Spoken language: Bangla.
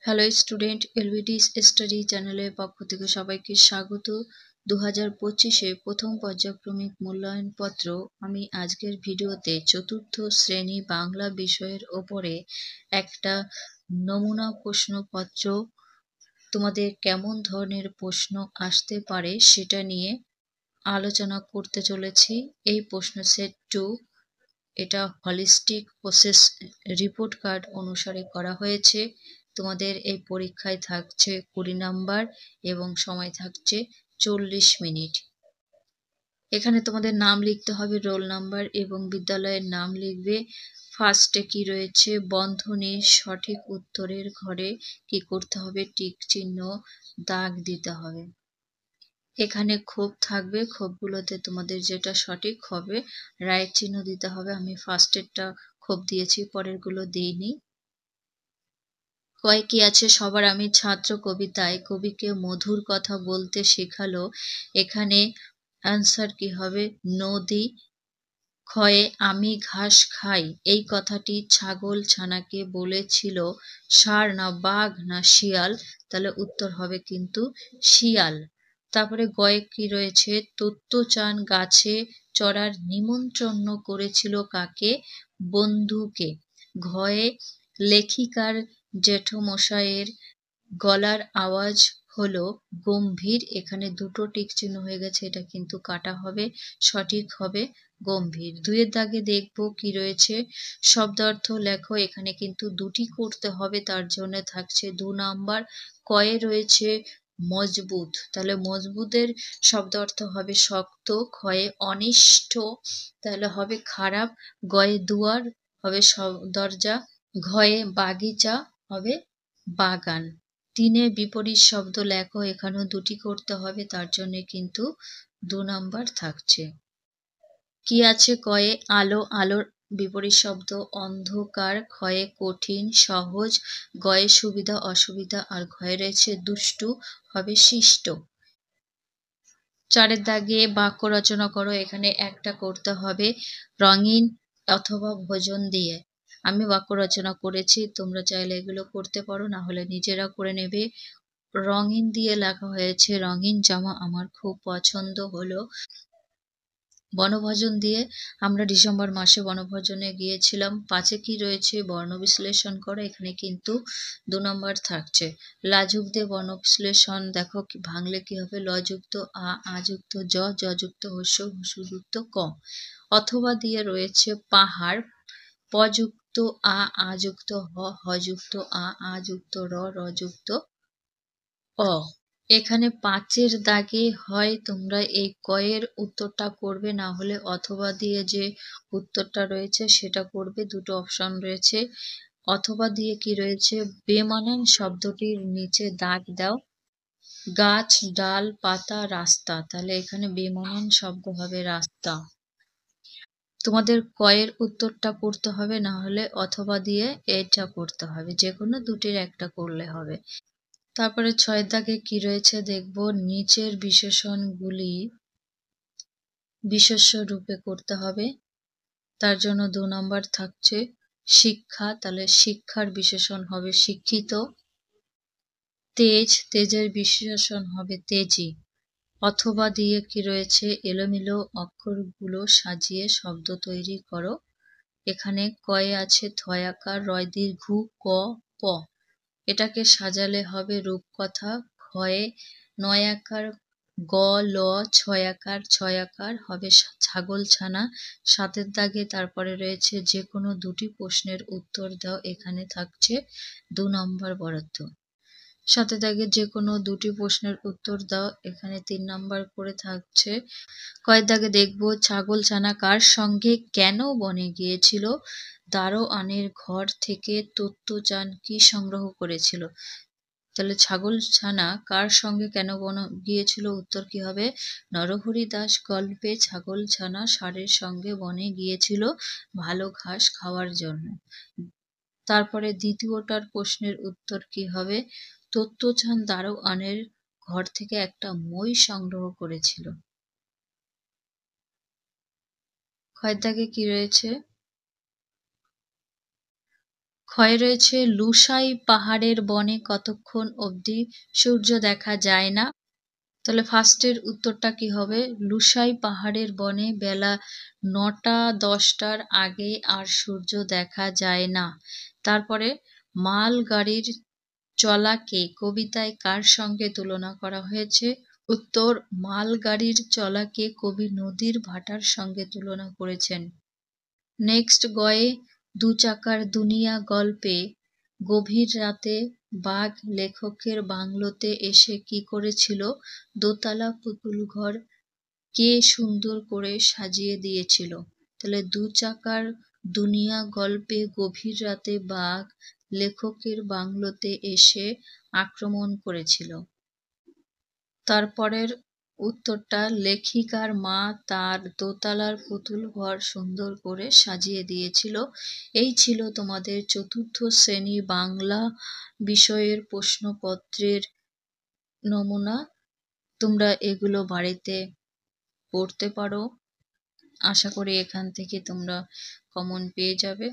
হ্যালো স্টুডেন্ট, এলভিডিস স্টাডি চ্যানেলের পক্ষ থেকে সবাইকে স্বাগত। 2025-এ প্রথম পর্যায়ক্রমিক মূল্যায়নপত্র। আমি আজকের ভিডিওতে চতুর্থ শ্রেণী বাংলা বিষয়ের ওপরে একটা নমুনা প্রশ্নপত্র, তোমাদের কেমন ধরনের প্রশ্ন আসতে পারে সেটা নিয়ে আলোচনা করতে চলেছি। এই প্রশ্ন সেট 2, এটা হলিস্টিক প্রসেস রিপোর্ট কার্ড অনুসারে করা হয়েছে। তোমাদের এই পরীক্ষায় থাকছে 20 নাম্বার এবং সময় থাকছে 40 মিনিট। এখানে তোমাদের নাম লিখতে হবে, রোল নাম্বার এবং বিদ্যালয়ের নাম লিখবে। ফার্স্টে কি রয়েছে, বন্ধনীর সঠিক উত্তরের ঘরে কি করতে হবে, টিক চিহ্ন দাগ দিতে হবে। এখানে ক্ষোভ থাকবে, ক্ষোভগুলোতে তোমাদের যেটা সঠিক হবে রাইট চিহ্ন দিতে হবে। আমি ফার্স্টেরটা ক্ষোভ দিয়েছি, পরেরগুলো দিইনি। কয় কি আছে, সবার আমি ছাত্র কবিতায় কবিকে মধুর কথা বলতে শেখালো। এখানে অ্যান্সার কি হবে, নদী। ক্ষয়ে আমি ঘাস খাই, এই কথাটি ছাগল ছানাকে বলেছিল ষাঁড় না বাঘ না শিয়াল, তাহলে উত্তর হবে কিন্তু শিয়াল। তারপরে গয়ে কি রয়েছে, তত্ত্বচান গাছে চড়ার নিমন্ত্রণ করেছিল কাকে, বন্ধুকে। ঘয়ে লেখিকার জেঠমশাইয়ের গলার আওয়াজ হলো গম্ভীর। এখানে দুটো টিক চিহ্ন হয়ে গেছে, এটা কিন্তু কাটা হবে, সঠিক হবে গম্ভীর। 2-এর দাগে দেখব কি রয়েছে, শব্দার্থ লেখো। এখানে কিন্তু দুটি করতে হবে, তার জন্য থাকছে 2 নাম্বার। কয়ে রয়েছে মজবুত, তাহলে মজবুতের শব্দার্থ হবে শক্ত। ক্ষয়ে অনিষ্ট, তাহলে হবে খারাপ। গয়ে দুয়ার হবে দরজা। ঘয়ে বাগিচা হবে বাগান। 3-এ বিপরীত শব্দ লেখো, এখানেও দুটি করতে হবে, তার জন্য কিন্তু 2 নাম্বার থাকছে। কি আছে, কয়ে আলো, আলোর বিপরীত শব্দ অন্ধকার। ক্ষয়ে কঠিন সহজ। গয়ে সুবিধা অসুবিধা, আর ঘয়ে রয়েছে দুষ্টু, হবে শিষ্ট। 4-এর দাগে বাক্য রচনা করো। এখানে একটা করতে হবে রঙিন অথবা ভোজন দিয়ে। আমি বাক্য রচনা করেছি, তোমরা চাইলে এগুলো করতে পারো, না হলে নিজেরা করে নেবে। রঙিন দিয়ে লেখা হয়েছে, রঙিন জামা আমার খুব পছন্দ হলো। বনভোজন দিয়ে, আমরা ডিসেম্বর মাসে বনভোজনে গিয়েছিলাম। 5-এ কি রয়েছে, বর্ণ বিশ্লেষণ করো। এখানে কিন্তু 2 নম্বর থাকছে। লাজুক দিয়ে বর্ণ বিশ্লেষণ দেখো, কি ভাঙলে কি হবে, লযুক্ত আ, আযুক্ত জ, যযুক্ত হস্য, হস্যযুক্ত ক। অথবা দিয়ে রয়েছে পাহাড়, পযুক্ত আ, আযুক্ত হ, হযুক্ত আ, আযুক্ত র, রযুক্ত অ। এখানে 5-এর দাগে হয় তোমরা এই কয়ের উত্তরটা করবে, না হলে অথবা দিয়ে যে উত্তরটা রয়েছে সেটা করবে। দুটো অপশন রয়েছে। অথবা দিয়ে কি রয়েছে, বেমানান শব্দটির নিচে দাগ দাও। গাছ, ডাল, পাতা, রাস্তা, তাহলে এখানে বেমানান শব্দ হবে রাস্তা। তোমাদের কয়ের উত্তরটা করতে হবে, না হলে অথবা দিয়ে এটা করতে হবে, যে কোনো দুটির একটা করলে হবে। তারপরে 6-এর দাগে কি রয়েছে দেখব, নিচের বিশেষণগুলি বিশেষ্য রূপে করতে হবে, তার জন্য 2 নাম্বার থাকছে। শিক্ষা, তাহলে শিক্ষার বিশেষণ হবে শিক্ষিত। তেজ, তেজের বিশেষণ হবে তেজি। অথবা দিয়ে কি রয়েছে, এলোমেলো অক্ষরগুলো সাজিয়ে শব্দ তৈরি করো। এখানে কয়ে আছে থয়াকার, রয় দীর্ঘ, ক, প, এটাকে সাজালে হবে রূপকথা। ক্ষয়ে নয়াকার, গ, ল, ছয়াকার, ছয়াকার হবে ছাগল ছানা। 7-এর দাগে তারপরে রয়েছে যে কোনো দুটি প্রশ্নের উত্তর দাও। এখানে থাকছে 2 নম্বর বরাদ্দ। 7-এর দাগে যে কোনো দুটি প্রশ্নের উত্তর দাও, এখানে 3 নাম্বার করে থাকছে। কয়ের দাগে দেখব, ছাগল ছানা কার সঙ্গে কেন বনে গিয়েছিল, দারোয়ানের ঘর থেকে তত্ত্বচান কি সংগ্রহ করেছিল। তাহলে ছাগল ছানা কার সঙ্গে কেন বন গিয়েছিল, উত্তর কি হবে, নরহরি দাস গল্পে ছাগল ছানা ষাঁড়ের সঙ্গে বনে গিয়েছিল ভালো ঘাস খাওয়ার জন্য। তারপরে দ্বিতীয়টার প্রশ্নের উত্তর কি হবে, তত্ত্বচান দারোয়ানের ঘর থেকে একটা মই সংগ্রহ করেছিল। ক্ষয়ের দাগে কি রয়েছে, ক্ষয়ে রয়েছে লুসাই পাহাড়ের বনে কতক্ষণ অবধি সূর্য দেখা যায় না। তাহলে ফার্স্টের উত্তরটা কি হবে? লুসাই পাহাড়ের বনে বেলা ৯টা ১০টার আগে আর সূর্য দেখা যায় না। তারপরে মালগাড়ির চলাকে কবিতায় কার সঙ্গে তুলনা করা হয়েছে? উত্তর, মালগাড়ির চলাকে কবি নদীর ভাটার সঙ্গে তুলনা করেছেন। নেক্সট, গয়ে দু চাকার দুনিয়া গল্পে গভীর রাতে বাঘ লেখকের বাংলোতে এসে কি করেছিল? দোতলা পুতুল ঘর কে সুন্দর করে সাজিয়ে দিয়েছিল? তাহলে দু চাকার দুনিয়া গল্পে গভীর রাতে বাঘ লেখকের বাংলোতে এসে আক্রমণ করেছিল। তারপরের উত্তরটা, লেখিকার মা তার দোতলার পুতুল ঘর সুন্দর করে সাজিয়ে দিয়েছিল। এই ছিল তোমাদের চতুর্থ শ্রেণী বাংলা বিষয়ের প্রশ্নপত্রের নমুনা। তোমরা এগুলো বাড়িতে পড়তে পারো। আশা করি এখান থেকে তোমরা কমন পেয়ে যাবে।